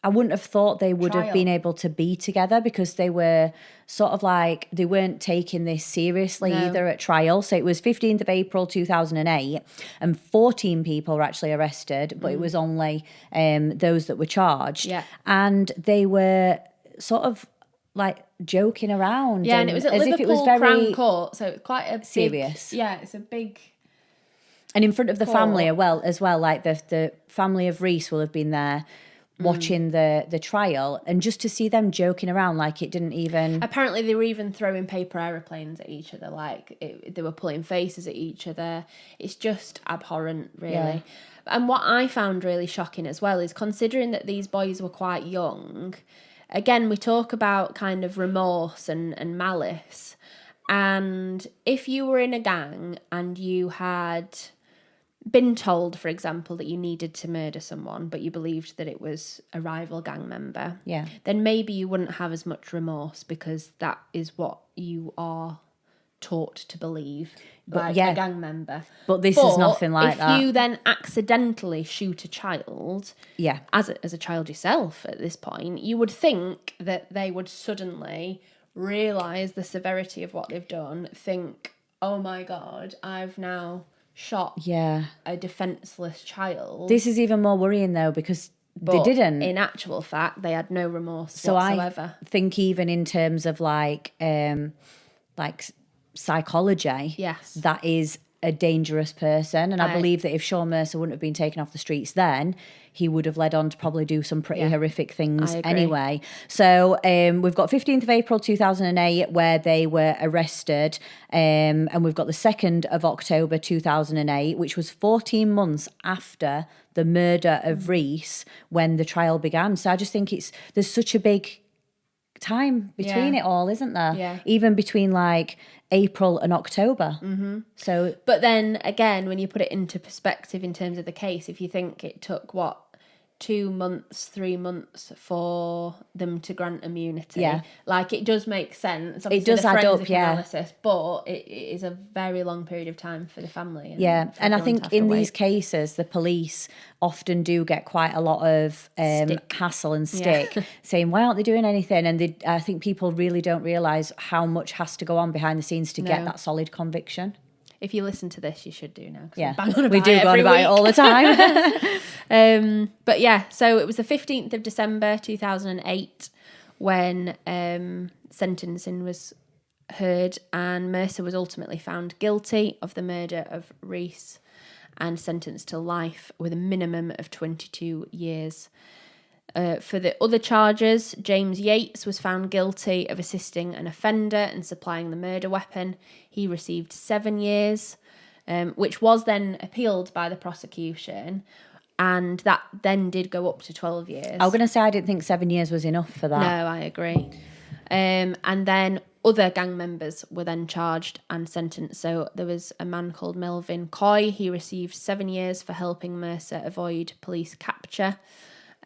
I wouldn't have thought they would trial. Have been able to be together, because they were sort of like, they weren't taking this seriously either at trial. So it was 15th of April 2008, and 14 people were actually arrested, but it was only those that were charged. And they were sort of like joking around. And it was at Liverpool if it was very Crown Court, so it's quite a serious. It's a big... And in front of the family as well, like the family of Rhys will have been there watching the trial, and just to see them joking around like it didn't even... Apparently they were even throwing paper aeroplanes at each other, they were pulling faces at each other. It's just abhorrent, really. And what I found really shocking as well is, considering that these boys were quite young, again, we talk about kind of remorse and malice, and if you were in a gang and you had been told, for example, that you needed to murder someone, but you believed that it was a rival gang member, then maybe you wouldn't have as much remorse, because that is what you are taught to believe by a gang member. But this is nothing like that. If you then accidentally shoot a child, as a child yourself at this point, you would think that they would suddenly realise the severity of what they've done, think, oh my God, I've now shot a defenceless child. This is even more worrying though, because they didn't. In actual fact, they had no remorse whatsoever. I think even in terms of like psychology, that is a dangerous person. And I believe that if Sean Mercer wouldn't have been taken off the streets then, he would have led on to probably do some pretty horrific things anyway. So we've got 15th of April 2008 where they were arrested, and we've got the 2nd of October 2008, which was 14 months after the murder of Rhys when the trial began. So I just think there's such a big time between it all, isn't there? Even between like April and October. So, but then again, when you put it into perspective in terms of the case, if you think it took 2 months, 3 months for them to grant immunity, like it does make sense. Obviously, it does add up, analysis, but it is a very long period of time for the family. And I think in these cases, the police often do get quite a lot of hassle and stick, saying, why aren't they doing anything? And I think people really don't realise how much has to go on behind the scenes to get that solid conviction. If you listen to this, you should do now. We do go on about it all the time. But so it was the 15th of December 2008 when sentencing was heard, and Mercer was ultimately found guilty of the murder of Rhys and sentenced to life with a minimum of 22 years. For the other charges, James Yates was found guilty of assisting an offender and supplying the murder weapon. He received 7 years, which was then appealed by the prosecution, and that then did go up to 12 years. I was going to say I didn't think 7 years was enough for that. No, I agree. And then other gang members were then charged and sentenced. So there was a man called Melvin Coy. He received 7 years for helping Mercer avoid police capture.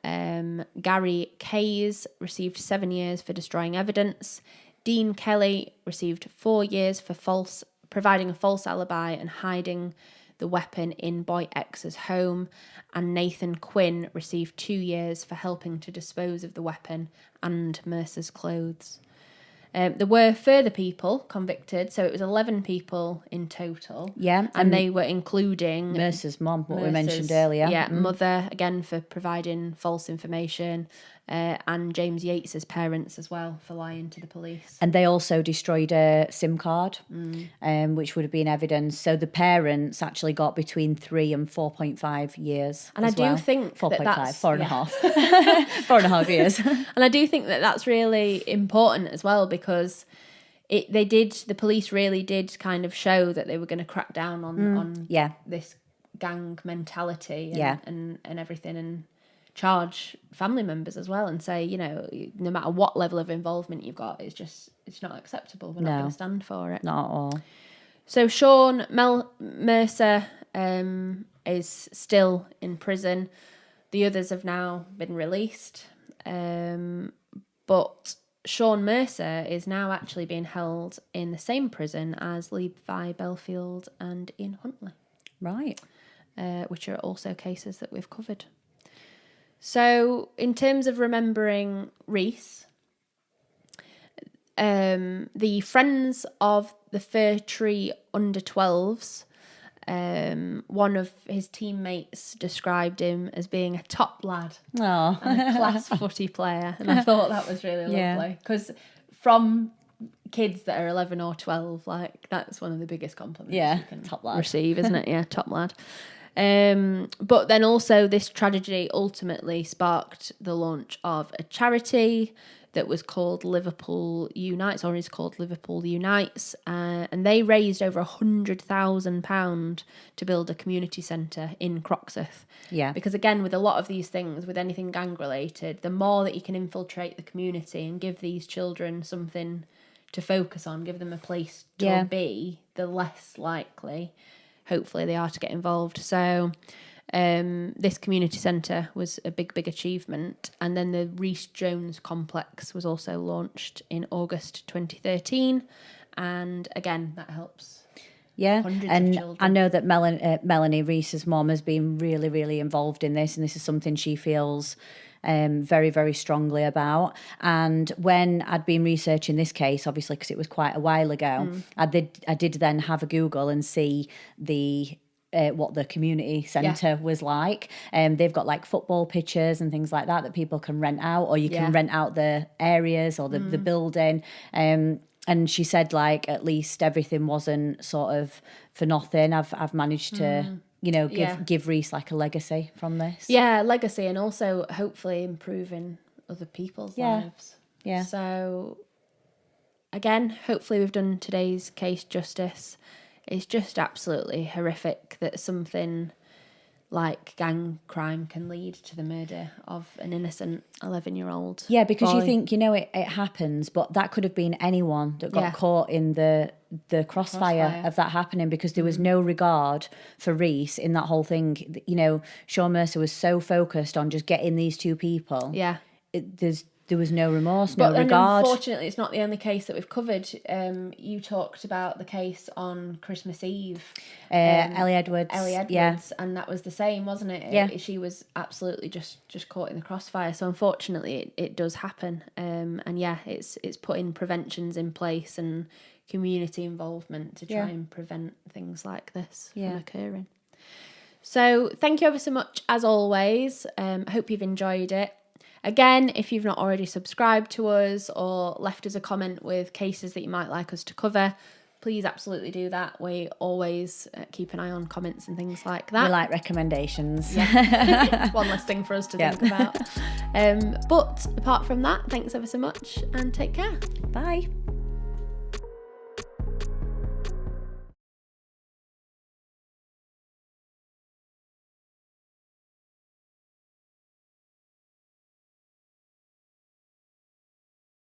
Gary Kays received 7 years for destroying evidence. Dean Kelly received 4 years for providing a false alibi and hiding the weapon in Boy X's home. And Nathan Quinn received 2 years for helping to dispose of the weapon and Mercer's clothes. There were further people convicted, so it was 11 people in total. Yeah. And they were including Mercer's mom, what we mentioned earlier. Yeah, mother, again, for providing false information, and James Yates's parents as well for lying to the police. And they also destroyed a SIM card, which would have been evidence. So the parents actually got between 3 and 4.5 years. And I do think 4.5, that's 4.5. 4.5 years. And I do think that that's really important as well, because the police really did kind of show that they were going to crack down on this gang mentality and everything, and charge family members as well and say, you know, no matter what level of involvement you've got, it's not acceptable. We're not going to stand for it. Not at all. So Sean Mercer is still in prison. The others have now been released. But Sean Mercer is now actually being held in the same prison as Levi Belfield and Ian Huntley. Right. Which are also cases that we've covered. So, in terms of remembering Rhys, the Friends of the Fir Tree Under-12s, one of his teammates described him as being a top lad and a class footy player. And I thought that was really lovely. Because from kids that are 11 or 12, like, that's one of the biggest compliments you can top lad. receive, isn't it? Yeah, top lad. But then also this tragedy ultimately sparked the launch of a charity that was called Liverpool Unites, or is called Liverpool Unites, and they raised over £100,000 to build a community centre in Croxteth. Yeah. Because again, with a lot of these things, with anything gang related, the more that you can infiltrate the community and give these children something to focus on, give them a place to be, the less likely hopefully they are to get involved. So this community centre was a big achievement. And then the Rhys Jones Complex was also launched in August 2013. And again, that helps. Yeah, hundreds and of children. I know that Melanie Rhys's mom has been really involved in this, and this is something she feels very strongly about. And when I'd been researching this case, obviously because it was quite a while ago, I did then have a Google and see the what the community centre was like. They've got like football pitches and things like that people can rent out, or you can rent out the areas or the building. And she said, like, at least everything wasn't sort of for nothing. I've managed to, give Rhys like a legacy from this. Yeah, legacy, and also hopefully improving other people's lives. Yeah. So, again, hopefully we've done today's case justice. It's just absolutely horrific that something like gang crime can lead to the murder of an innocent 11-year-old Yeah, because boy. you think, it happens, but that could have been anyone that got caught in the crossfire of that happening, because there was no regard for Rhys in that whole thing. Sean Mercer was so focused on just getting these two people. Yeah. There was no remorse, But no regard. Unfortunately, it's not the only case that we've covered. You talked about the case on Christmas Eve. Ellie Edwards. And that was the same, wasn't it? Yeah. She was absolutely just caught in the crossfire. So unfortunately, it does happen. And it's putting preventions in place and community involvement to try and prevent things like this from occurring. So thank you ever so much, as always. Hope you've enjoyed it. Again, if you've not already subscribed to us or left us a comment with cases that you might like us to cover, please absolutely do that. We always keep an eye on comments and things like that. We like recommendations. Yeah. One less thing for us to think about. But apart from that, thanks ever so much and take care. Bye.